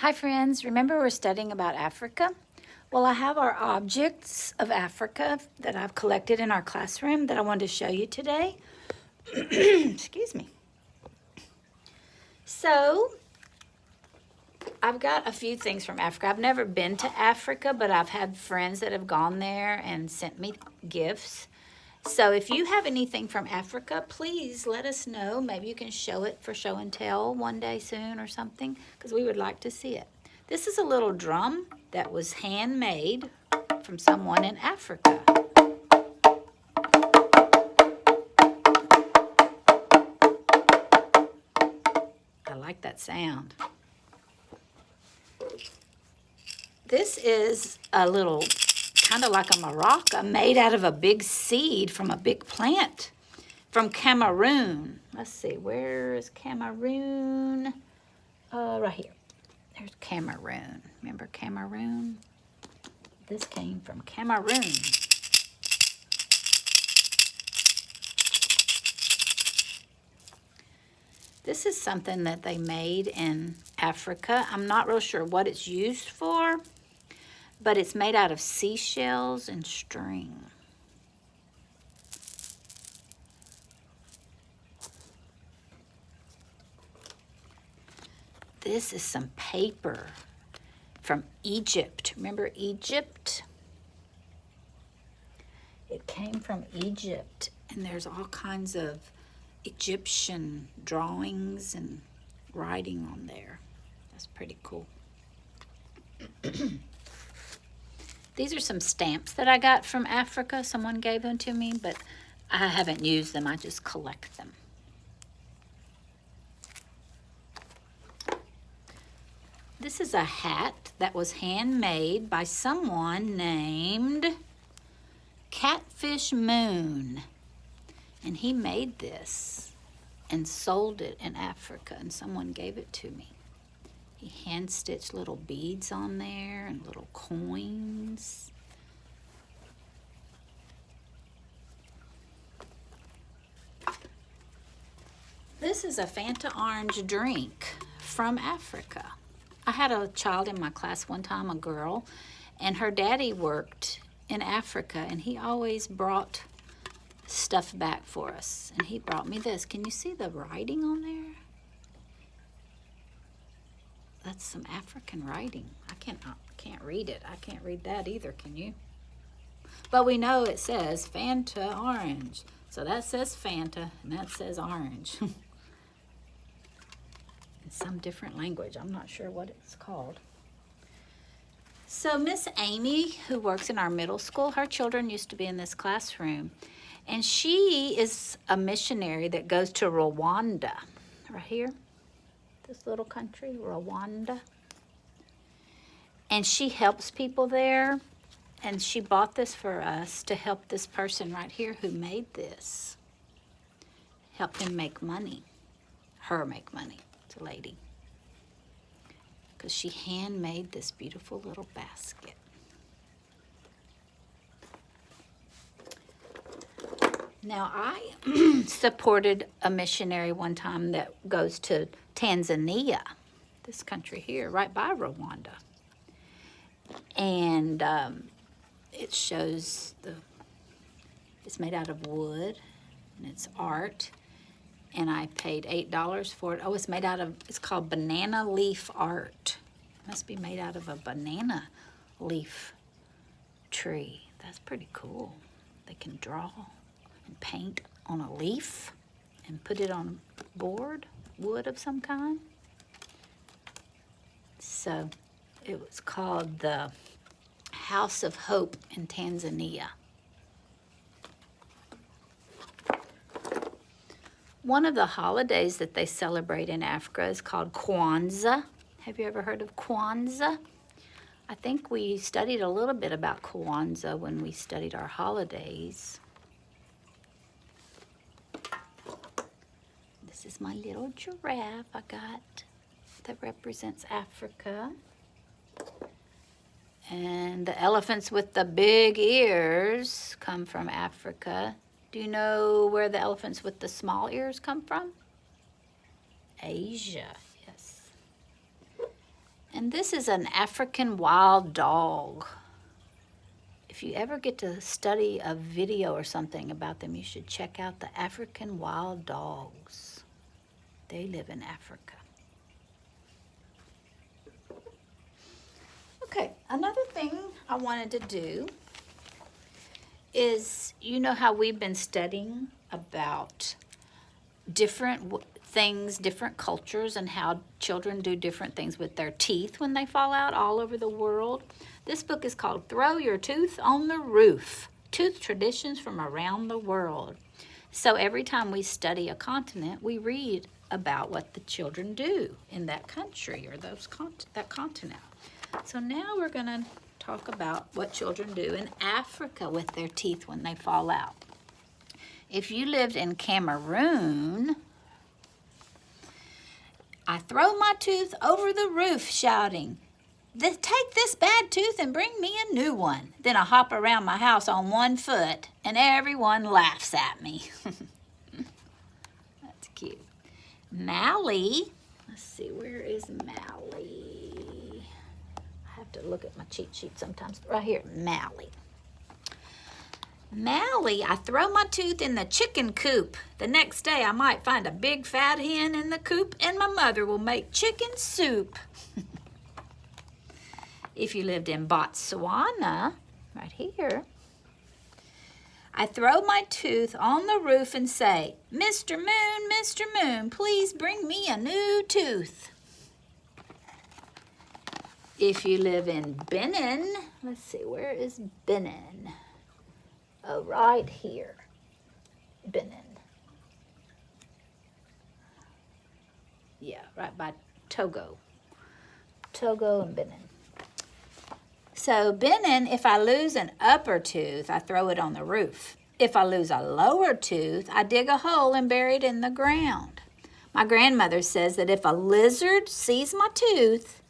Hi friends, remember we're studying about Africa? Well, I have our objects of Africa that I've collected in our classroom that I wanted to show you today. Excuse me. So, I've got a few things from Africa. I've never been to Africa, but I've had friends that have gone there and sent me gifts. So if you have anything from Africa, please let us know. Maybe you can show it for show and tell one day soon or something, because we would like to see it. This is a little drum that was handmade from someone in Africa. I like that sound. This is a little, kind of like a maraca, made out of a big seed from a big plant from Cameroon. Let's see, where is Cameroon? Right here. There's Cameroon. Remember Cameroon? This came from Cameroon. This is something that they made in Africa. I'm not real sure what it's used for, but it's made out of seashells and string. This is some paper from Egypt. Remember Egypt? It came from Egypt, and there's all kinds of Egyptian drawings and writing on there. That's pretty cool. These are some stamps that I got from Africa. Someone gave them to me, but I haven't used them. I just collect them. This is a hat that was handmade by someone named Catfish Moon. And he made this and sold it in Africa, and someone gave it to me. He hand-stitched little beads on there and little coins. This is a Fanta orange drink from Africa. I had a child in my class one time, a girl, and her daddy worked in Africa, and he always brought stuff back for us. And he brought me this. Can you see the writing on there? That's some African writing. I can't read it. I can't read that either, can you? But we know it says Fanta orange. So that says Fanta, and that says orange. In some different language. I'm not sure what it's called. So Miss Amy, who works in our middle school, her children used to be in this classroom. And she is a missionary that goes to Rwanda, right here. This little country, Rwanda. And she helps people there. And she bought this for us to help this person right here who made this. Help him make money. Her make money. It's a lady. Because she handmade this beautiful little basket. Now, I supported a missionary one time that goes to Tanzania, this country here, right by Rwanda. And it shows it's made out of wood, and it's art. And I paid $8 for it. Oh, it's called banana leaf art. It must be made out of a banana leaf tree. That's pretty cool. They can draw and paint on a leaf and put it on a board, wood of some kind. So it was called the House of Hope in Tanzania. One of the holidays that they celebrate in Africa is called Kwanzaa. Have you ever heard of Kwanzaa? I think we studied a little bit about Kwanzaa when we studied our holidays. This is my little giraffe I got that represents Africa. And the elephants with the big ears come from Africa. Do you know where the elephants with the small ears come from? Asia, yes. And this is an African wild dog. If you ever get to study a video or something about them, you should check out the African wild dogs. They live in Africa. Okay, another thing I wanted to do is, you know how we've been studying about different things, different cultures, and how children do different things with their teeth when they fall out all over the world. This book is called Throw Your Tooth on the Roof, Tooth Traditions from Around the World. So every time we study a continent, we read about what the children do in that country or that continent. So now we're going to talk about what children do in Africa with their teeth when they fall out. If you lived in Cameroon, I throw my tooth over the roof shouting, "Take this bad tooth and bring me a new one." Then I hop around my house on one foot and everyone laughs at me. That's cute. Mali, let's see, where is Mali? I have to look at my cheat sheet sometimes. Right here, Mali. Mali, I throw my tooth in the chicken coop. The next day I might find a big fat hen in the coop and my mother will make chicken soup. If you lived in Botswana, right here, I throw my tooth on the roof and say, Mr. Moon, please bring me a new tooth." If you live in Benin, let's see, where is Benin? Oh, right here, Benin. Yeah, right by Togo. Togo and Benin. So Benin, if I lose an upper tooth, I throw it on the roof. If I lose a lower tooth, I dig a hole and bury it in the ground. My grandmother says that if a lizard sees my tooth,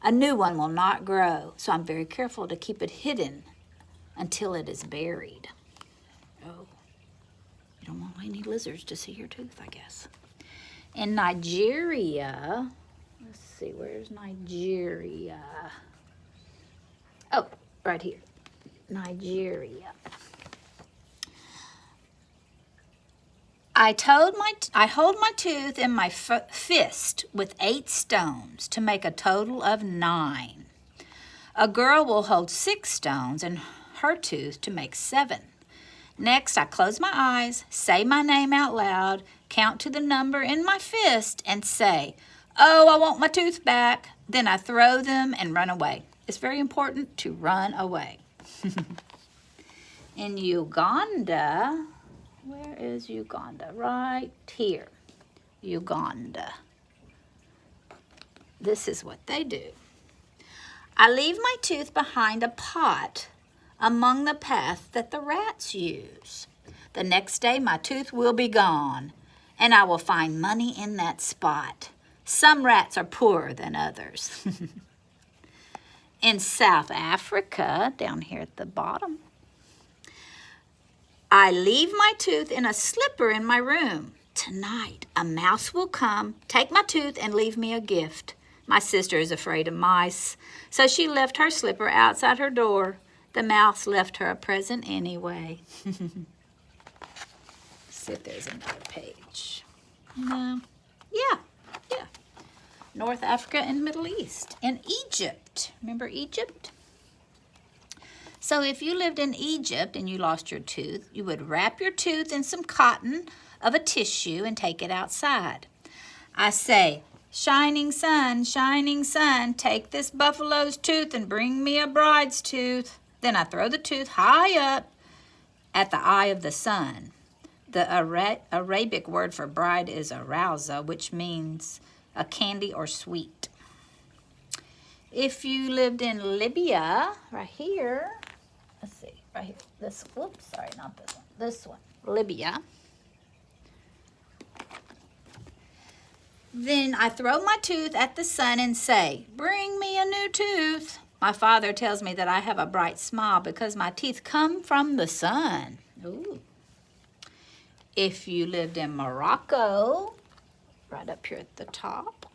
a new one will not grow. So I'm very careful to keep it hidden until it is buried. Oh, you don't want any lizards to see your tooth, I guess. In Nigeria, let's see, where's Nigeria? Oh, right here, Nigeria. I hold my tooth in my fist with 8 stones to make a total of 9. A girl will hold 6 stones in her tooth to make 7. Next, I close my eyes, say my name out loud, count to the number in my fist, and say, "Oh, I want my tooth back." Then I throw them and run away. It's very important to run away. In Uganda, where is Uganda? Right here, Uganda. This is what they do. I leave my tooth behind a pot among the path that the rats use. The next day my tooth will be gone, and I will find money in that spot. Some rats are poorer than others. In South Africa, down here at the bottom, I leave my tooth in a slipper in my room. Tonight, a mouse will come, take my tooth, and leave me a gift. My sister is afraid of mice, so she left her slipper outside her door. The mouse left her a present anyway. See if there's another page. No. Yeah. North Africa and Middle East. In Egypt. Remember Egypt? So if you lived in Egypt and you lost your tooth, you would wrap your tooth in some cotton of a tissue and take it outside. I say, shining sun, take this buffalo's tooth and bring me a bride's tooth. Then I throw the tooth high up at the eye of the sun. The Arabic word for bride is arousa, which means a candy or sweet. If you lived in Libya, right here, let's see, right here, whoops, sorry, not this one, Libya. Then I throw my tooth at the sun and say, "Bring me a new tooth." My father tells me that I have a bright smile because my teeth come from the sun. Ooh. If you lived in Morocco, right up here at the top,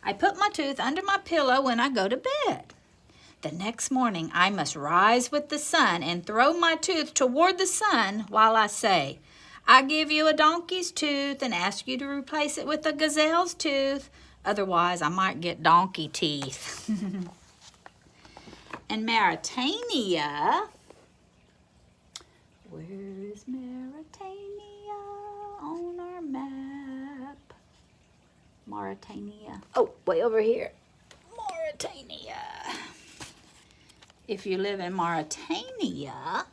I put my tooth under my pillow when I go to bed. The next morning I must rise with the sun and throw my tooth toward the sun while I say, I give you a donkey's tooth and ask you to replace it with a gazelle's tooth. Otherwise, I might get donkey teeth. And Mauritania, where is Mauritania on our map? Mauritania, oh, way over here. Mauritania. If you live in Mauritania,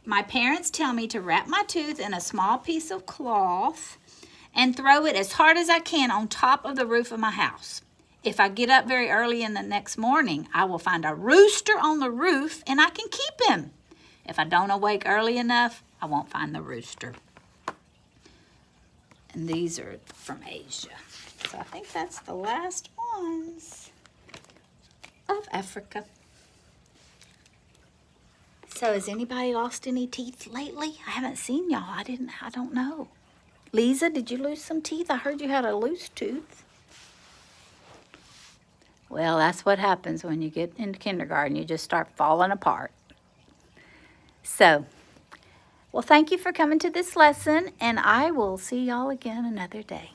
my parents tell me to wrap my tooth in a small piece of cloth and throw it as hard as I can on top of the roof of my house. If I get up very early in the next morning, I will find a rooster on the roof and I can keep him. If I don't awake early enough, I won't find the rooster. And these are from Asia. So I think that's the last ones of Africa. So has anybody lost any teeth lately? I haven't seen y'all. I don't know. Lisa, did you lose some teeth? I heard you had a loose tooth. Well, that's what happens when you get into kindergarten. You just start falling apart. So, well, thank you for coming to this lesson, and I will see y'all again another day.